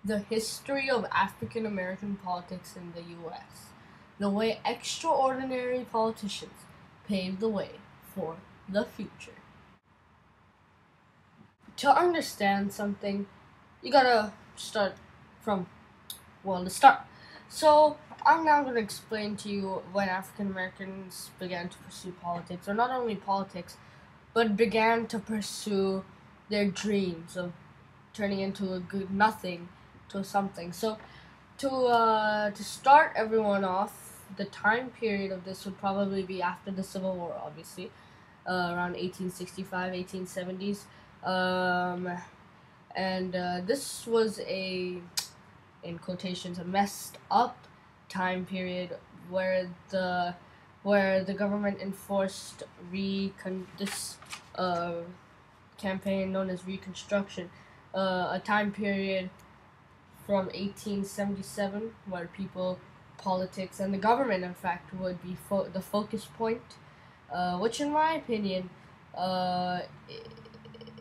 The history of African American politics in the U.S. The way extraordinary politicians paved the way for the future. To understand something, you gotta start from, well, the start. So, I'm now going to explain to you when African Americans began to pursue politics, or not only politics, but began to pursue their dreams of turning into a good nothing to something. So, to start everyone off, the time period of this would probably be after the Civil War, obviously, around 1865, 1870s. Um, and this was in quotations, a messed up time period where the government enforced this uh, campaign known as Reconstruction, a time period from 1877 where people, politics, and the government, in fact, would be the focus point, which, in my opinion, uh,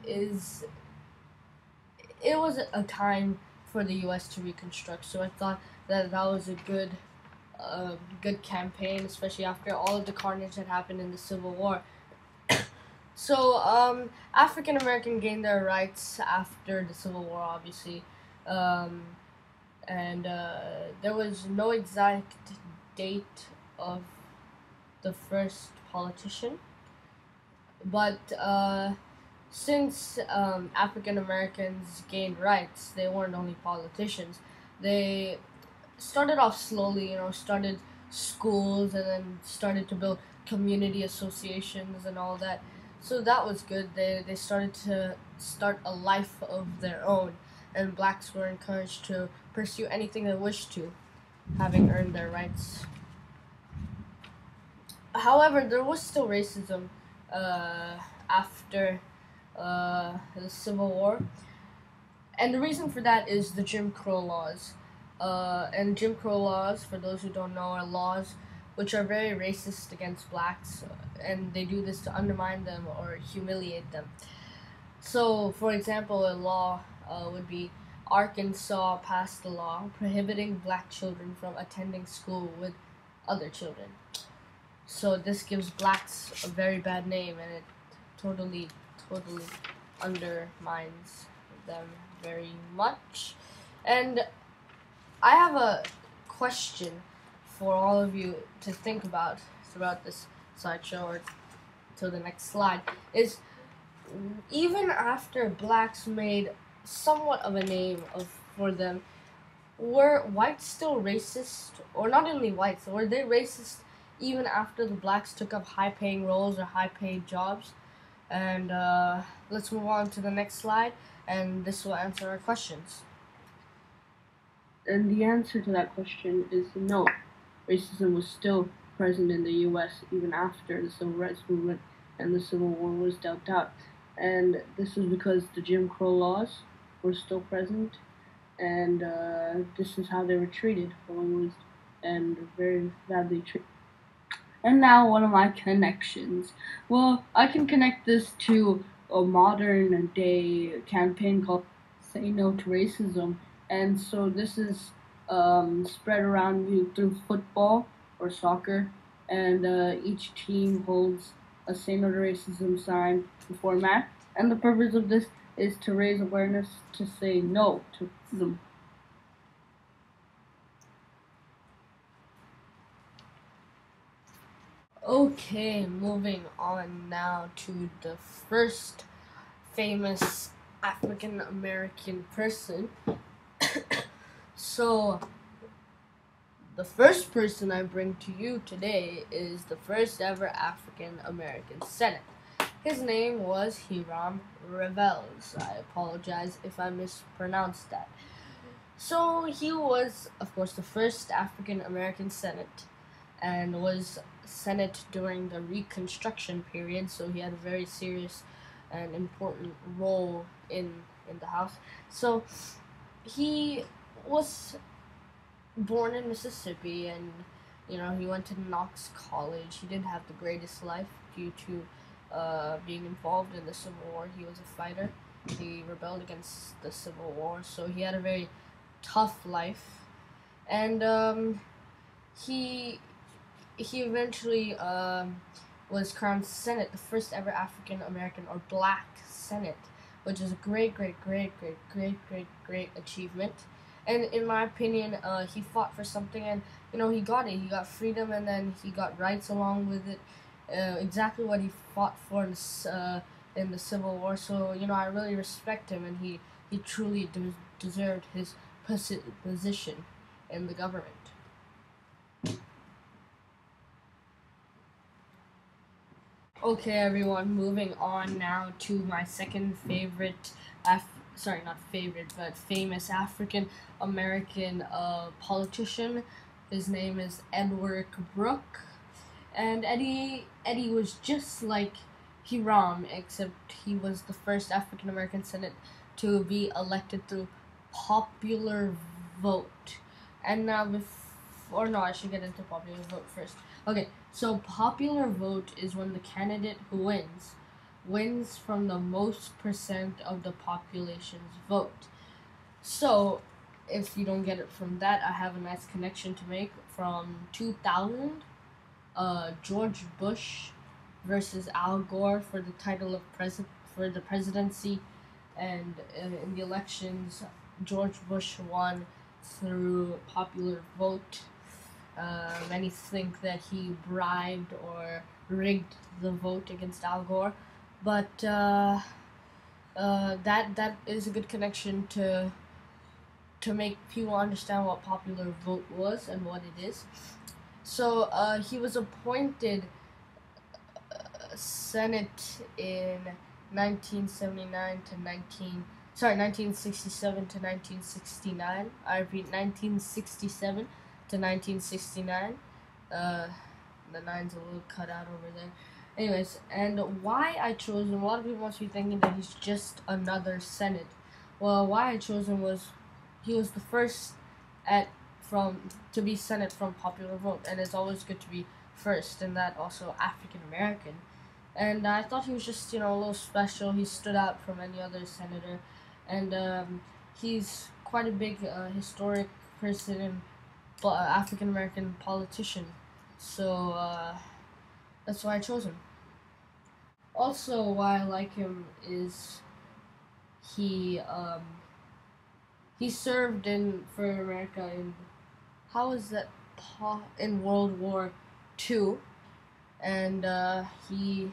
is it was a time for the U.S. to reconstruct. So I thought that was a good campaign, especially after all of the carnage that happened in the Civil War. So African American gained their rights after the Civil War, obviously, um, and there was no exact date of the first politician, but since African Americans gained rights, they weren't only politicians. They started off slowly, started schools and then started to build community associations and all that. So that was good. They started to start a life of their own, and blacks were encouraged to pursue anything they wished to, having earned their rights. However, there was still racism after the Civil War, and the reason for that is the Jim Crow laws. And Jim Crow laws, for those who don't know, are laws which are very racist against blacks, and they do this to undermine them or humiliate them. So, for example, a law would be Arkansas passed a law prohibiting black children from attending school with other children. So this gives blacks a very bad name, and it totally, totally undermines them very much. And I have a question for all of you to think about throughout this slideshow or till the next slide. Is even after blacks made somewhat of a name for them, were whites still racist? Or not only whites, were they racist even after the blacks took up high-paying roles or high-paid jobs? And let's move on to the next slide, and this will answer our questions. And the answer to that question is no. Racism was still present in the U.S. even after the Civil Rights Movement and the Civil War was dealt out. And this was because the Jim Crow laws were still present, and this is how they were treated, and very badly treated. And now one of my connections. Well, I can connect this to a modern day campaign called Say No to Racism. And so this is spread around you through football or soccer. And each team holds a Say No to Racism sign before a match. And the purpose of this is to raise awareness to say no to racism. Okay, moving on now to the first famous African American person. So, the first person I bring to you today is the first ever African American Senate. His name was Hiram Revels. I apologize if I mispronounced that. So, he was, of course, the first African American Senate and was Senate during the Reconstruction period, so he had a very serious and important role in the House. So he was born in Mississippi, and he went to Knox College. He didn't have the greatest life due to being involved in the Civil War. He was a fighter. He rebelled against the Civil War, so he had a very tough life, and he he eventually was crowned Senate, the first ever African American or Black Senate, which is a great achievement. And in my opinion, he fought for something, and he got it. He got freedom, and then he got rights along with it. Exactly what he fought for in the Civil War. So I really respect him, and he truly deserved his position in the government. Okay, everyone, moving on now to my second favorite, not favorite, but famous African American politician. His name is Edward Brooke, and Eddie was just like Hiram, except he was the first African American Senate to be elected through popular vote. And now, or no, I should get into popular vote first. Okay, so popular vote is when the candidate who wins from the most percent of the population's vote. So, if you don't get it from that, I have a nice connection to make from 2000. George Bush versus Al Gore for the title of the presidency, and in the elections, George Bush won through popular vote. Many think that he bribed or rigged the vote against Al Gore, but that is a good connection to make people understand what popular vote was and what it is. So he was appointed Senate in 1967 to 1969. I repeat, 1967 to 1969. The nine's a little cut out over there. Anyways, and why I chose him, a lot of people must be thinking that he's just another Senate. Well, why I chose him was he was the first to be Senate from popular vote, and it's always good to be first, and that also African American. And I thought he was just a little special. He stood out from any other senator, and he's quite a big historic person and African American politician. So that's why I chose him. Also, why I like him is he served for America in in World War II, and he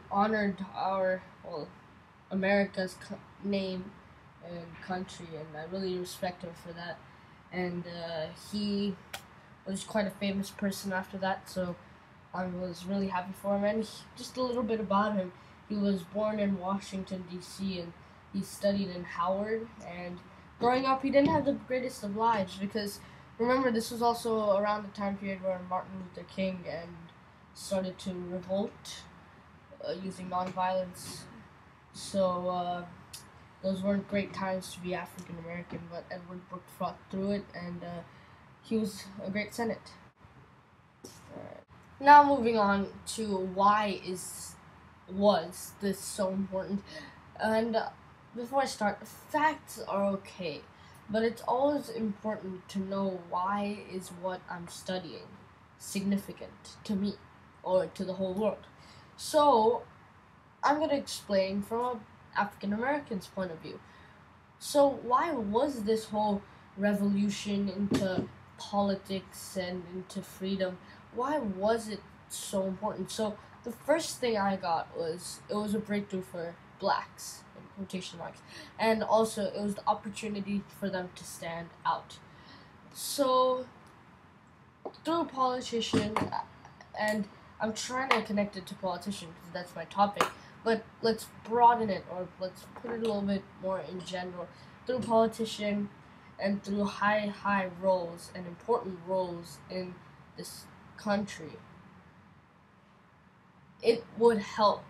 honored America's name and country, and I really respect him for that. And he was quite a famous person after that, so I was really happy for him. And just a little bit about him: he was born in Washington D.C. and he studied in Howard. And growing up, he didn't have the greatest of lives because remember, this was also around the time period where Martin Luther King started to revolt using nonviolence. So those weren't great times to be African American, but Edward Brooke fought through it, and he was a great Senate. Alright. Now moving on to why was this so important, and before I start, facts are okay, but it's always important to know why is what I'm studying significant to me or to the whole world. So I'm going to explain from an African American's point of view. So why was this whole revolution into politics and into freedom, why was it so important? So the first thing I got was it was a breakthrough for blacks, in quotation marks, and also it was the opportunity for them to stand out. So through a politician, and I'm trying to connect it to politician because that's my topic, but let's broaden it, or let's put it a little bit more in general. Through politician and through high roles and important roles in this country, it would help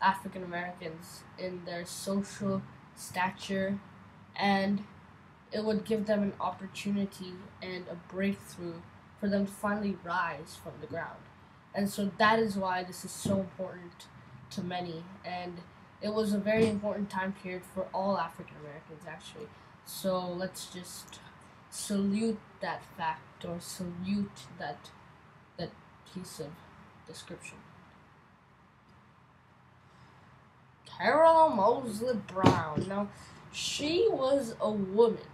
African Americans in their social stature, and it would give them an opportunity and a breakthrough for them to finally rise from the ground. And so that is why this is so important to many, and it was a very important time period for all African Americans, actually. So let's just salute that fact, or salute that piece of description. Carol Moseley Brown. Now, she was a woman,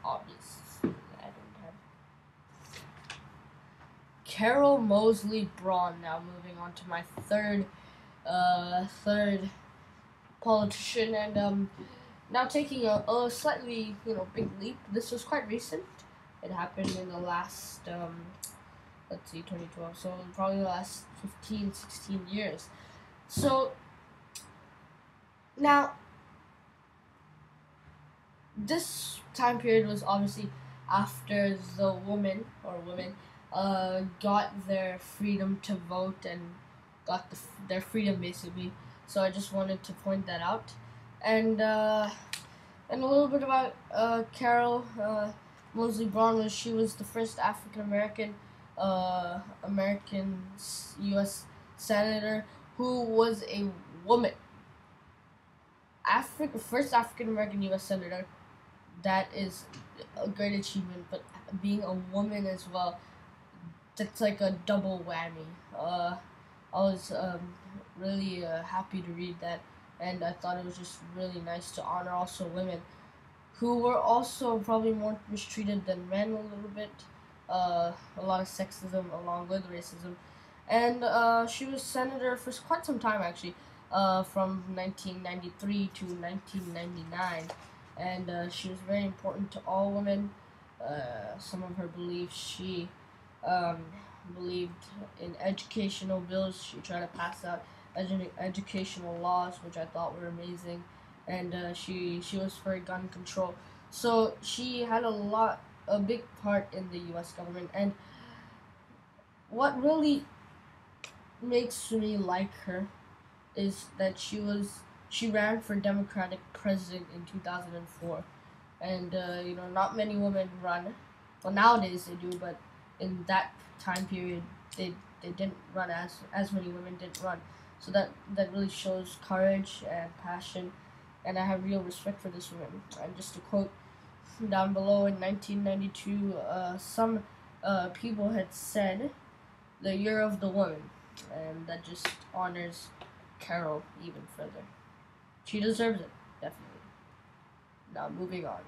obviously. I don't have Carol Moseley Braun. Now, moving on to my third politician, and now taking a slightly big leap. This was quite recent. It happened in the last let's see, 2012. So probably the last 15, 16 years. So now this time period was obviously after the women got their freedom to vote and got their freedom, basically. So I just wanted to point that out, and a little bit about Carol Moseley Braun. She was the first African American U.S. senator who was a woman. First African American U.S. senator. That is a great achievement, but being a woman as well, that's like a double whammy. I was really happy to read that, and I thought it was just really nice to honor also women who were also probably more mistreated than men a little bit. A lot of sexism along with racism, and she was senator for quite some time, actually, from 1993 to 1999, and she was very important to all women. Some of her beliefs, she believed in educational bills. She tried to pass out educational laws, which I thought were amazing, and she was for gun control. So she had a big part in the U.S. government, and what really makes me like her is that she ran for Democratic president in 2004, and not many women run. Well, nowadays they do, but in that time period they didn't run, as many women didn't run. So that really shows courage and passion, and I have real respect for this woman. And just to quote down below, in 1992, some people had said the year of the woman, and that just honors Carol even further. She deserves it, definitely. Now moving on.